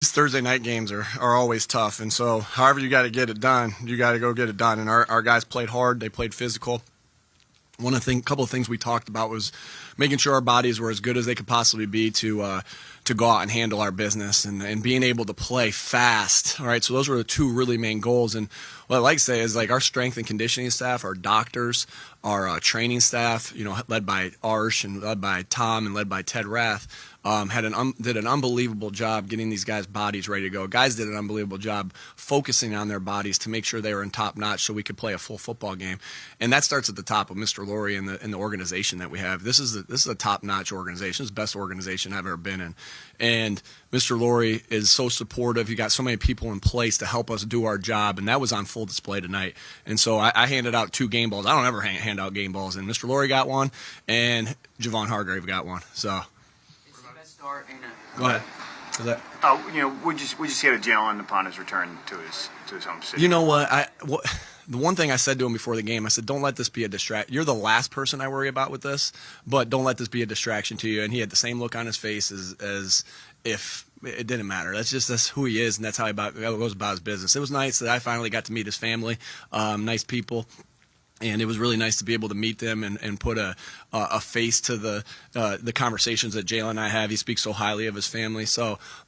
these Thursday night games are always tough, and so however you got to get it done, you got to go get it done. And our guys played hard. They played physical. Couple of things we talked about was making sure our bodies were as good as they could possibly be to go out and handle our business and being able to play fast. All right, so those were the two really main goals. And what I like to say is, like, our strength and conditioning staff, our doctors, our training staff, led by Arsh and led by Tom and led by Ted Rath, did an unbelievable job getting these guys' bodies ready to go. Guys did an unbelievable job focusing on their bodies to make sure they were in top notch so we could play a full football game. And that starts at the top of Mr. Lurie and the organization that we have. This is a top notch organization. It's the best organization I've ever been in. And Mr. Lurie is so supportive. You got so many people in place to help us do our job, and that was on full display tonight. And so I handed out 2 game balls. I don't ever hand out game balls, and Mr. Lurie got one, and Javon Hargrave got one. So. Go ahead. We just see out of Jalen upon his return to his home city. You know what? The one thing I said to him before the game, I said, don't let this be a distraction. You're the last person I worry about with this, but don't let this be a distraction to you. And he had the same look on his face as if it didn't matter. That's who he is, and that's how he goes about his business. It was nice that I finally got to meet his family. Nice people. And it was really nice to be able to meet them and put a face to the conversations that Jalen and I have. He speaks so highly of his family.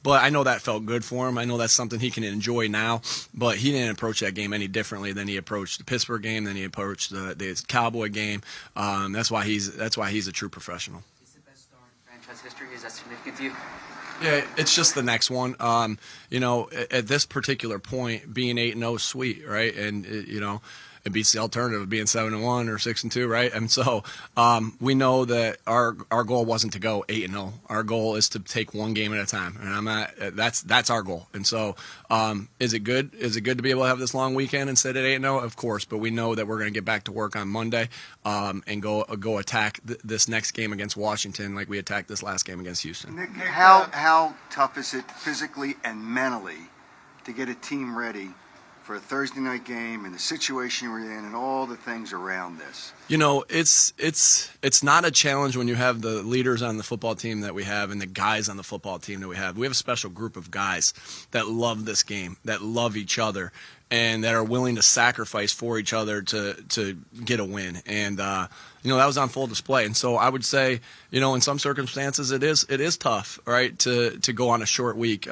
But I know that felt good for him. I know that's something he can enjoy now. But he didn't approach that game any differently than he approached the Pittsburgh game, than he approached the Cowboy game. That's why he's a true professional. Is the best star in franchise history? Is that significant to you? Yeah, it's just the next one. At this particular point, being 8-0 is sweet, right? And it beats the alternative of being 7-1 or 6-2, right? And so we know that our goal wasn't to go 8-0. Our goal is to take one game at a time, and that's our goal. And so, is it good? Is it good to be able to have this long weekend and sit at 8-0? Of course, but we know that we're going to get back to work on Monday and go attack this next game against Washington like we attacked this last game against Houston. Nick, how tough is it physically and mentally to get a team ready for a Thursday night game and the situation we're in and all the things around this? It's not a challenge when you have the leaders on the football team that we have and the guys on the football team that we have. We have a special group of guys that love this game, that love each other, and that are willing to sacrifice for each other to get a win. And that was on full display. And so I would say, in some circumstances it is tough, right, to go on a short week.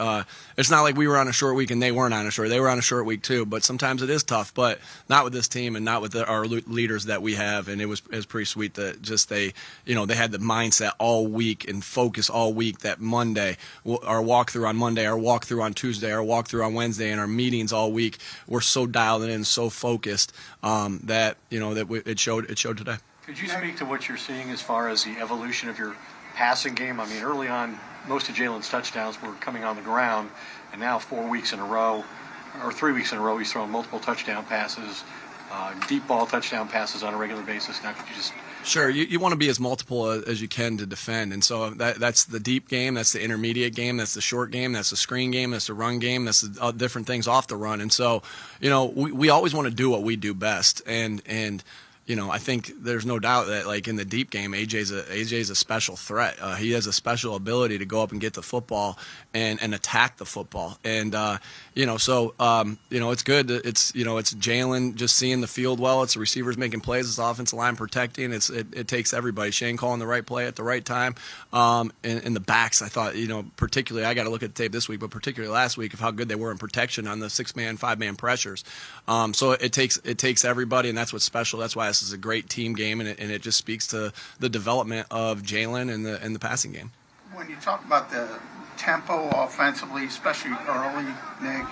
It's not like we were on a short week and they weren't on a short. They were on a short week too. But sometimes it is tough, but not with this team and not with our leaders that we have. And it was pretty sweet that just they had the mindset all week and focus all week that Monday, our walkthrough on Monday, our walkthrough on Tuesday, our walkthrough on Wednesday, and our meetings all week, we're so dialed in, so focused that it showed today. Could you speak to what you're seeing as far as the evolution of your passing game? I mean, early on, most of Jalen's touchdowns were coming on the ground, and now 4 weeks in a row, or 3 weeks in a row, he's thrown multiple touchdown passes, deep ball touchdown passes on a regular basis. Now, could you just... Sure, you want to be as multiple as you can to defend, and so that's the deep game, that's the intermediate game, that's the short game, that's the screen game, that's the run game, that's the different things off the run. And so, we always want to do what we do best, and I think there's no doubt that, like, in the deep game, AJ's a special threat. He has a special ability to go up and get the football and attack the football. And it's good. It's Jalen just seeing the field well. It's the receivers making plays. It's the offensive line protecting. It takes everybody. Shane calling the right play at the right time. And the backs, I thought, particularly, I got to look at the tape this week, but particularly last week, of how good they were in protection on the 6-man, 5-man pressures. So it takes everybody, and that's what's special. That's why this is a great team game, and it just speaks to the development of Jalen and the passing game. When you talk about the tempo offensively, especially early, Nick,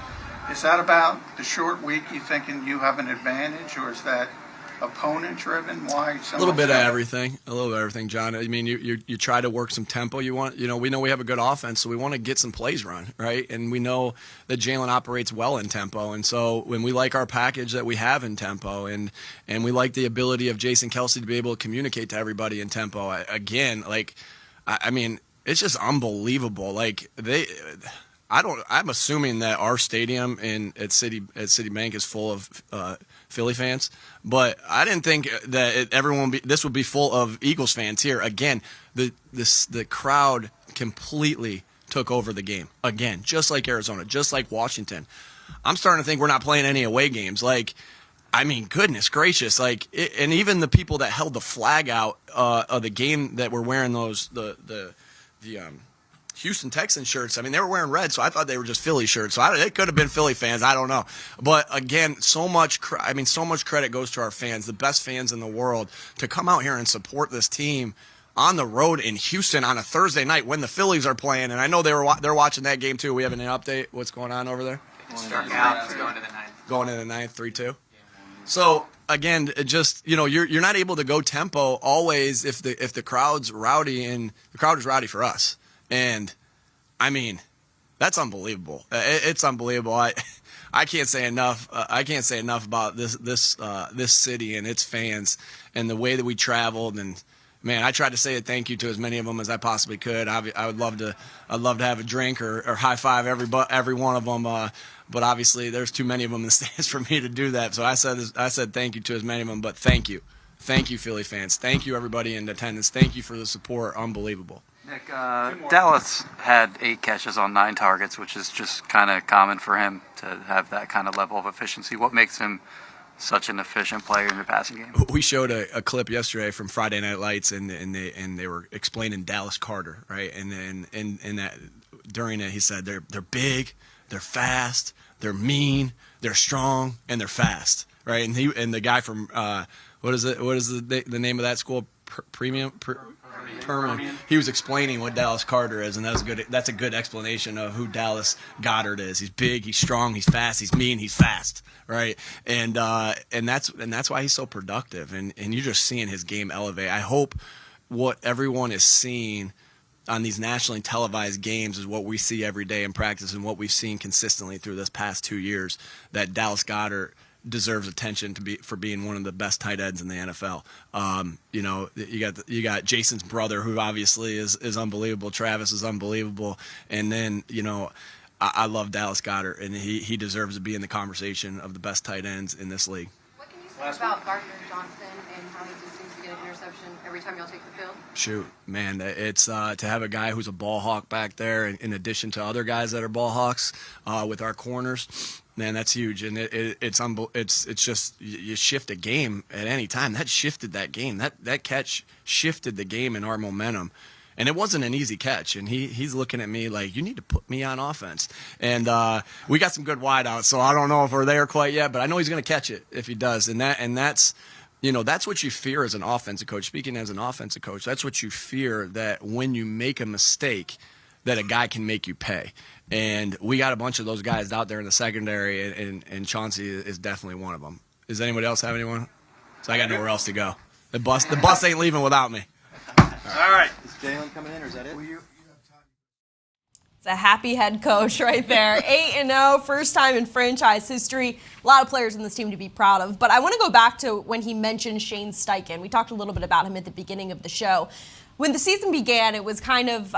is that about the short week you thinking you have an advantage, or is that opponent-driven? Why? A little bit of everything, John. I mean, you try to work some tempo. We know we have a good offense, so we want to get some plays run, right? And we know that Jalen operates well in tempo, and so when we like our package that we have in tempo, and we like the ability of Jason Kelsey to be able to communicate to everybody in tempo. Again, it's just unbelievable. Like I'm assuming that our stadium at Citibank is full of Philly fans, but I didn't think that this would be full of Eagles fans here. Again, the crowd completely took over the game again, just like Arizona, just like Washington. I'm starting to think we're not playing any away games. Like, I mean, goodness gracious! Like, and even the people that held the flag out of the game that were wearing the Houston Texans shirts. I mean, they were wearing red, so I thought they were just Philly shirts. So they could have been Philly fans. I don't know. But again, so much credit goes to our fans, the best fans in the world, to come out here and support this team on the road in Houston on a Thursday night when the Phillies are playing. And I know they're watching that game too. We have an update. What's going on over there? It's starting out. It's going to the ninth. Going in the ninth, 3-2. So again, it just you're not able to go tempo always if the crowd's rowdy, and the crowd is rowdy for us. And I mean, that's unbelievable. It's unbelievable. I can't say enough. I can't say enough about this city and its fans and the way that we traveled. And man, I tried to say a thank you to as many of them as I possibly could. I would love to. I'd love to have a drink or high five every one of them. But obviously, there's too many of them in the stands for me to do that. So I said thank you to as many of them. But thank you, Philly fans. Thank you, everybody in attendance. Thank you for the support. Unbelievable. Nick, Dallas had 8 catches on 9 targets, which is just kind of common for him to have that kind of level of efficiency. What makes him such an efficient player in the passing game? We showed a clip yesterday from Friday Night Lights, and they were explaining Dallas Carter, right? And that during it, he said they're big, they're fast, they're mean, they're strong, and they're fast, right? And the guy from what is the name of that school? Permian. He was explaining what Dallas Carter is, and that's a good explanation of who Dallas Goedert is. He's big, he's strong, he's fast, he's mean, he's fast, right? And that's why he's so productive. And you're just seeing his game elevate. I hope what everyone is seeing on these nationally televised games is what we see every day in practice and what we've seen consistently through this past 2 years, that Dallas Goedert deserves attention for being one of the best tight ends in the NFL. You got Jason's brother, who obviously is unbelievable. Travis is unbelievable, and then I love Dallas Goedert, and he deserves to be in the conversation of the best tight ends in this league. What can you say about Gardner Johnson and how he just seems to get an interception every time y'all take the field? Shoot, man, it's to have a guy who's a ball hawk back there, in addition to other guys that are ball hawks with our corners. Man, that's huge, and it's just you shift a game at any time. That shifted that game. That catch shifted the game and our momentum, and it wasn't an easy catch. And he's looking at me like, you need to put me on offense. And we got some good wideouts, so I don't know if we're there quite yet, but I know he's going to catch it if he does. And that's what you fear as an offensive coach. Speaking as an offensive coach, that's what you fear, that when you make a mistake, that a guy can make you pay. And we got a bunch of those guys out there in the secondary, and Chauncey is definitely one of them. Does anybody else have anyone? So I got nowhere else to go. The bus ain't leaving without me. All right. Is Jalen coming in, or is that it? It's a happy head coach right there. 8-0, first time in franchise history. A lot of players in this team to be proud of. But I want to go back to when he mentioned Shane Steichen. We talked a little bit about him at the beginning of the show. When the season began, it was kind of...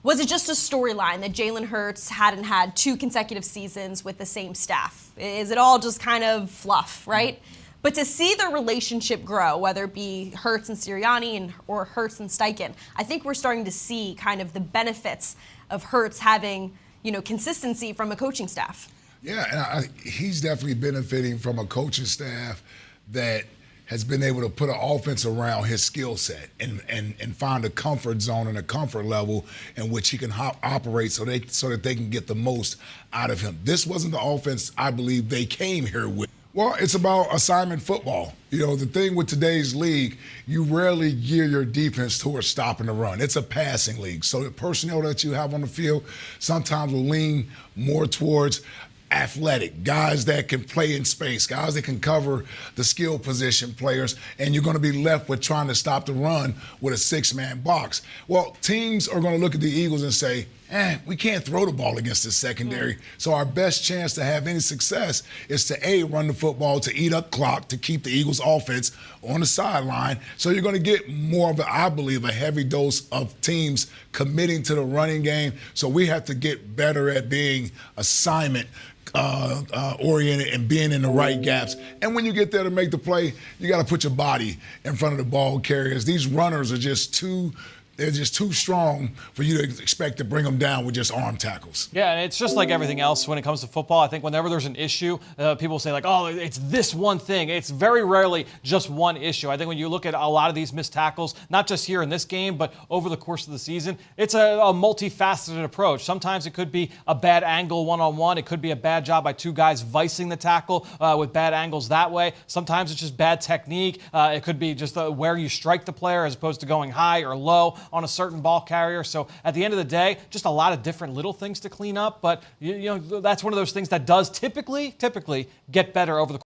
was it just a storyline that Jalen Hurts hadn't had 2 consecutive seasons with the same staff? Is it all just kind of fluff, right? But to see the relationship grow, whether it be Hurts and Sirianni or Hurts and Steichen, I think we're starting to see kind of the benefits of Hurts having, consistency from a coaching staff. Yeah, and he's definitely benefiting from a coaching staff that has been able to put an offense around his skill set and find a comfort zone and a comfort level in which he can operate so that they can get the most out of him. This wasn't the offense I believe they came here with. Well, it's about assignment football. The thing with today's league, you rarely gear your defense towards stopping the run. It's a passing league. So the personnel that you have on the field sometimes will lean more towards athletic, guys that can play in space, guys that can cover the skill position players, and you're going to be left with trying to stop the run with a 6-man box. Well, teams are going to look at the Eagles and say, we can't throw the ball against this secondary. So our best chance to have any success is to, A, run the football, to eat up clock, to keep the Eagles offense on the sideline. So you're going to get more of, I believe, a heavy dose of teams committing to the running game. So we have to get better at being assignment oriented and being in the right gaps. And when you get there to make the play, you got to put your body in front of the ball carriers. These runners are just too They're just too strong for you to expect to bring them down with just arm tackles. Yeah, and it's just like everything else when it comes to football. I think whenever there's an issue, people say like, oh, it's this one thing. It's very rarely just one issue. I think when you look at a lot of these missed tackles, not just here in this game, but over the course of the season, it's a multifaceted approach. Sometimes it could be a bad angle one-on-one. It could be a bad job by two guys vicing the tackle with bad angles that way. Sometimes it's just bad technique. It could be just where you strike the player as opposed to going high or low on a certain ball carrier. So at the end of the day, just a lot of different little things to clean up. But you know that's one of those things that does typically get better over the course